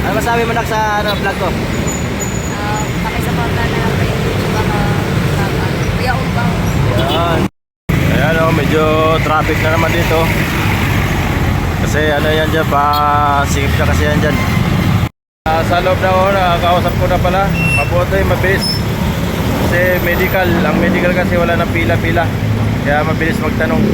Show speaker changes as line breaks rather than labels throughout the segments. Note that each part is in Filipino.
Ano masabi mo nak sa ano, vlog ko?
Pakisuporta na lang kayo YouTube ako. Kuya Umbang.
Yan. Ayan o, medyo traffic na naman dito. Kasi ano yan dyan, pasikip na kasi yan dyan. Sa loob na ako, nakakausap ko na pala. Mabuti, mabilis. Kasi medical, ang medical kasi wala ng pila-pila. Kaya mabilis magtanong.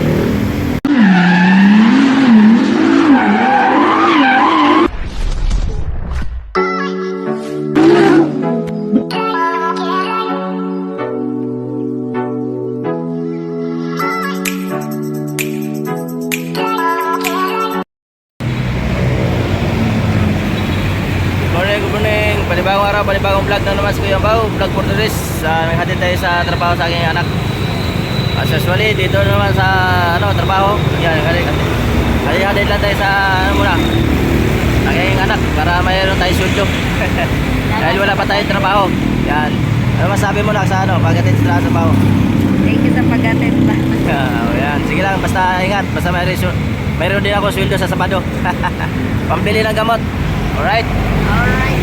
Good morning, panibagong araw, panibagong vlog na naman sa Kuya Bao, vlog for today. Naghatid tayo sa trabaho sa aking anak. As usually, dito naman sa ano, trabaho. Yan, hatid lang tayo sa ano muna, sa aking anak para mayroon tayo sweldo. Dahil wala pa tayong trabaho. Yan. Ano masabi mo na sa ano, pagdating sa trabaho?
Thank you sa pag-attend ba?
Yan, sige lang, basta ingat, basta mayroon din ako sweldo sa Sabado. Pambili ng gamot. Alright?
Alright.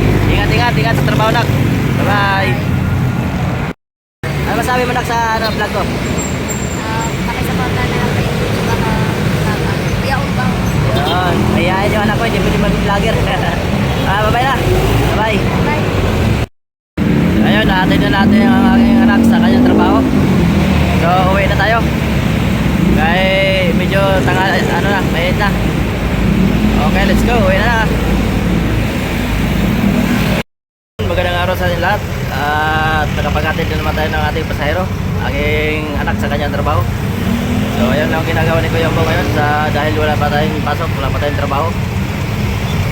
Ingat sa trabaho nak. Bye-bye. Ano masabi mo nak sa ano, vlog ko?
Pakisuporta na lang kayo YouTube ako. Kuya Umbang.
Yan. Ayayin yung anak ko, hindi pwede mag-vlogger. Bye-bye na. Bye-bye.
Bye.
Ayun, natin na natin ang aking anak sa kanyang trabaho. So, uwi na tayo. Kaya medyo tangal, ano na, mahit na. Okay, let's go. Uwi na. Magandang araw sa ating lahat. At nakapag-attend na naman tayo ng ating pasahero, aking anak sa kanyang trabaho. So ayan lang ang ginagawa ni Kuya Bo ngayon dahil wala pa tayong pasok, wala pa tayong trabaho.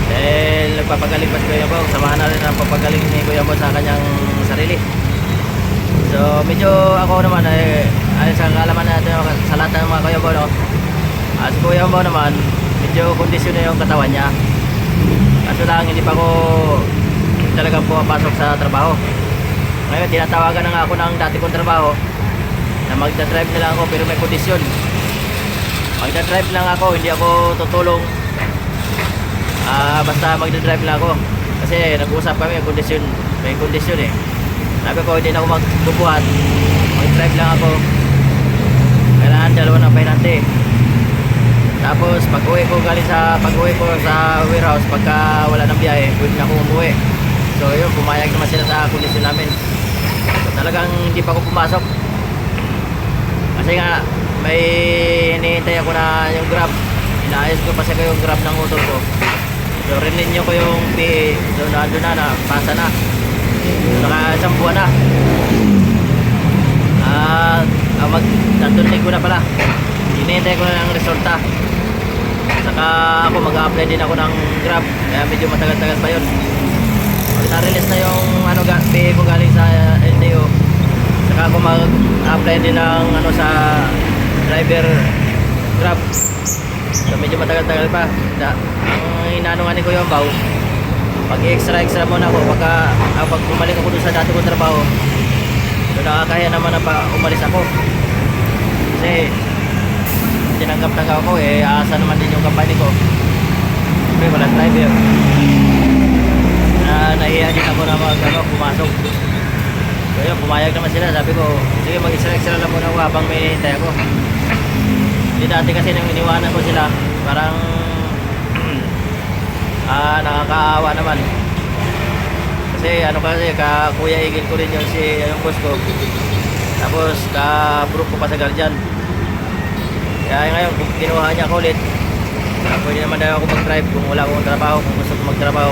Dahil nagpapagaling pa si Kuya Bo, samahan natin ang papagaling ni Kuya Bo sa kanyang sarili. So medyo ako naman ay sa kalaman natin sa lahat ng mga Kuya Bo, no? Si Kuya Bo naman medyo kondisyon na yung katawan niya. Kaso lang hindi pa ako talagang pumapasok sa trabaho. Ngayon tinatawagan na nga ako ng dati kong trabaho na magdadrive na lang ako pero may kondisyon. Magdadrive lang ako, hindi ako tutulong. Basta magdadrive lang ako kasi nag-uusap kami may kondisyon eh. Sabi ko hindi na ako magbubuhat, mag-drive lang ako. Kailangan dalawa ng pahinante. Tapos pag-uwi ko sa warehouse, pagka wala ng biyahe pwede na ako umuwi. So yun, pumayag naman sila sa kondisyon namin. So, talagang hindi pa ako pumasok. Kasi nga, may hinihintay ako na yung Grab. Inaayos ko pa sa yung Grab ng motor ko. So rininyo ko yung PA. So nandun na, pasa na. So naka-isang buwan na. Nandun ko na pala. Hinihintay ko na ng resulta. Saka ako mag-a-apply din ako ng Grab. Kaya medyo matagal-tagal pa yun. Na-release na yung ano, PA ko galing sa LTO. Saka ako mag-apply din ng ano, sa driver Grab. So medyo matagal-tagal pa. Ang inaano nga ni Kuya Bao, pag extra muna ako pag bumalik ako dun sa dati kong trabaho. So nakakaya naman na pa umalis ako. Kasi tinanggap-tanggap ako aasa naman din yung company ko. Siyempre walang driver. Nahiya din ako na pumasok. So yun, pumayag naman sila. Sabi ko, sige mag-extra lang muna ako habang may hintay ako. Hindi dati kasi nang iniwanan ko sila, parang nakakaawa naman. Kasi ano kasi, Kuya Igil ko rin yung boss ko. Tapos ka-group ko pa sa Guardian. Kaya ngayon, kung kinuha niya ako ulit, pwede naman daw ako mag-drive kung wala akong trabaho. Kung gusto ko magtrabaho,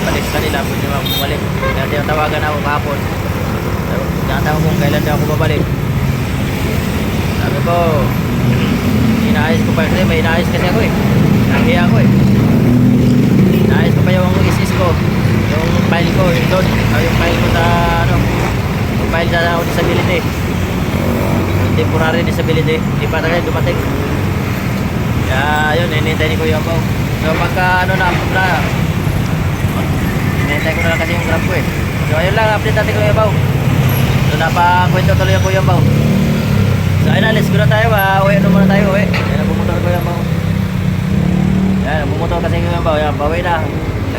balik sa kanila, pwede naman ako bumalik. Kaya tinatawagan ako kahapon. Tinatanong kung kailan daw ako babalik. Sabi ko, inaayos ko pa kasi, may inaayos kasi ako nahiya ako inaayos ko pa yung isis ko, yung file ko, yung doon, yung file ko sa ano, yung file sa disability, yung temporary disability, hindi pa talaga dumating. Kaya yun, hinihintay ni Kuya Bao. So pagka ano na hinihintay ko na lang kasi yung Grab ko So ayun lang, update natin Kuya Bao. So napakwento tuloy yung Kuya Bao. So ayun na, let's go na tayo. Uwi na muna tayo, uwi. Yan, nabumotor Kuya Bao. Yan, nabumotor kasi Kuya Bao. Yan, pauwi na.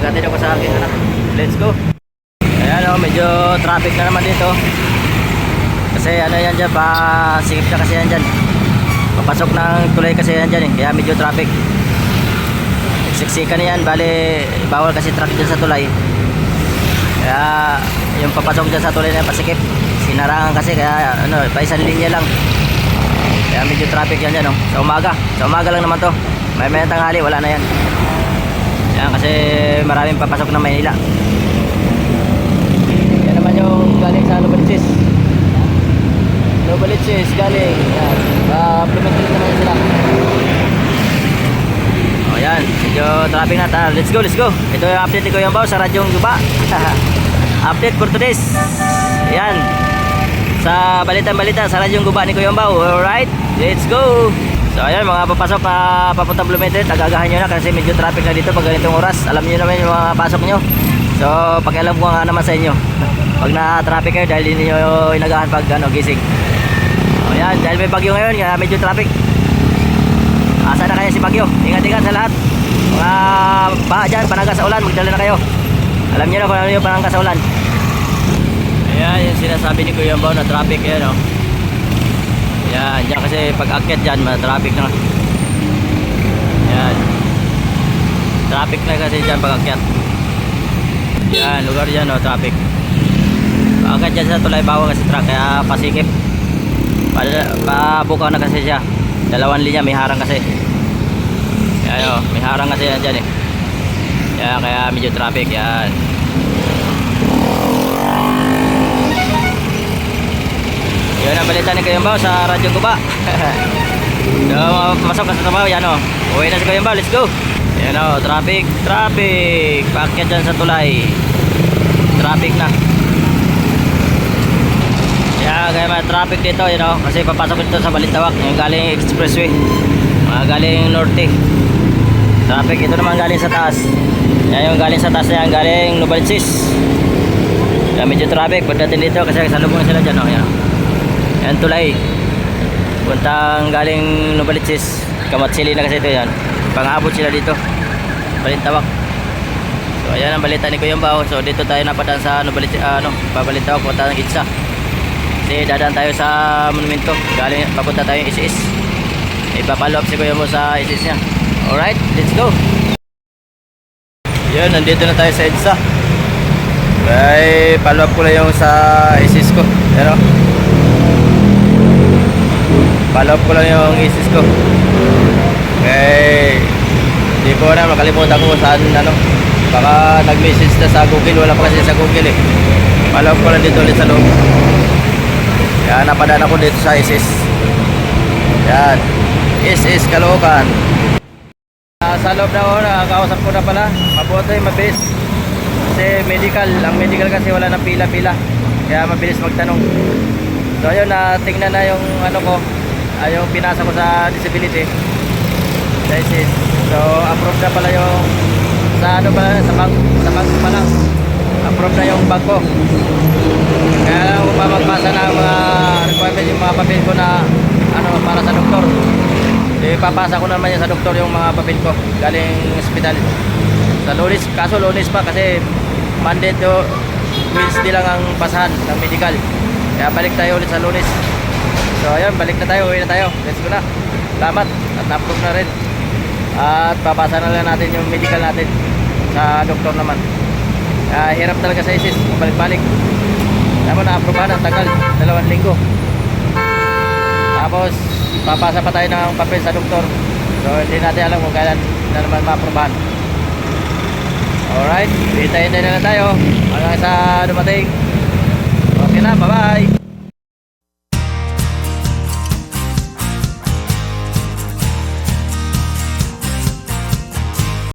Nagatid ako sa aking anak. Let's go. Ayan o, medyo traffic na naman dito. Kasi ano yan dyan, pasikip na kasi yan dyan. Papasok ng tulay kasi yan dyan eh. Kaya medyo traffic. Siksikan yan, bali bawal kasi truck dyan sa tulay. Kaya yung papasok dyan sa tulay na pasikip. Sinarangan kasi kaya ano, pa isang linya lang. Kaya medyo traffic yan dyan, no? Sa umaga lang naman to. May tanghali, wala na yan. Yan kasi maraming papasok ng Maynila. Yan naman yung galing sa Novaliches. Novaliches galing. Yan. Implemented naman yan sila. O yan, medyo traffic na tayo. Let's go. Ito yung update ni Kuya Bao sa Radyong Guba. Update for today's. Yan. Sa balita sa Radyong Guba ni Kuya Bao. Alright, let's go. So ayan, mga papasok na papuntang Blumentritt, agagahan nyo na kasi medyo traffic na dito pag ganitong oras. Alam nyo naman yung mga pasok nyo. So pakialam ko nga naman sa inyo pag na-traffic kayo dahil hindi nyo inagahan pag gising. O yan, dahil may bagyo ngayon, kaya medyo traffic. Asa na kaya si bagyo? Ingat-ingat sa lahat. Mga baha dyan, panangga sa ulan, magdala na kayo. Alam nyo na kung ano yung panangga sa ulan. Ayan, yung sinasabi ni Kuya Bao na traffic yan, o. Yan, dyan kasi pag akyat dyan, traffic na. Yan. Traffic na kasi dyan pag akyat. Yan, lugar dyan, o, traffic. Pag akyat dyan sa tulay, bawal kasi truck, kaya pasikip. Pabukaw na kasi siya. Dalawang linya, may harang kasi. Yan, o, may harang kasi yan dyan, eh. Yan, kaya medyo traffic, yan. Yun ang balita ni Kuya Bao sa Radyo Guba. So, masok na sa trabaho. Yan o. Uwi na si Kuya Bao. Let's go. Yan o. Traffic. Paakyat dyan sa tulay. Traffic na. Yan. Kaya may traffic dito. Yan o. Kasi papasok dito sa Balintawak. Yung galing expressway. Mga galing norte. Traffic. Ito naman galing sa taas. Yan yung galing sa taas na yan. Galing Novaliches. Yan medyo traffic. Pagdating dito kasi salubong sila dyan o. Yan. Yan tulay. Puntang galing Novaliches. Kamatsili na kasi ito yan. Pang-abot sila dito. Balintawak. So ayan ang balita ni Kuya Bao. So dito tayo napadaan sa Novaliches, Balintawak, punta ng Gitsa. Kasi dadaan tayo sa monumento. Galing, papunta tayo yung ISIS. Ipapalo up si Kuya Bao sa ISIS niya. Alright, let's go. Yan, nandito na tayo sa EDSA. Ay, follow up ko lang yung sa ISIS ko. Yan o. Follow up ko lang yung ISIS ko. Okay. Hindi ko na makalimutan ko saan baka nag-message na sa Google. Wala pa kasi sa Google eh. Follow up ko lang dito ulit sa loob. Yan, napadaan ako dito sa ISIS. Yan, ISIS Caloocan. Sa loob na ako, nakakausap ko na pala. Mabuti, mabilis. Kasi medical, ang medical kasi wala nang pila-pila. Kaya mabilis magtanong. So ayun, tingnan na yung ko, yung pinasa ko sa disability. License. So approved na pala yung sa bank pa lang. Approved na yung bank ko. Kaya lang kung magpasa na ang mga requirement, yung mga papel ko na para sa doktor. Ipapasa ko naman yan sa doktor yung mga papel ko galing hospital. Sa Lunes, kaso Lunes pa kasi Monday to Wednesday lang ang pasahan ng medical. Kaya balik tayo ulit sa Lunes. So ayun, balik na tayo, uwi na tayo. Let's go na. Salamat at na-approve na rin. At papasa na lang natin yung medical natin sa doktor naman. Hirap talaga sa ISIS, balik-balik. Tapos na-approve na, tagal, 2 linggo. Tapos papasa pa tayo ng papel sa doktor. So hindi natin alam kung kailan na naman ma-approvehan. Alright, hintayin na lang tayo hanggang sa dumating. Okay na, bye-bye.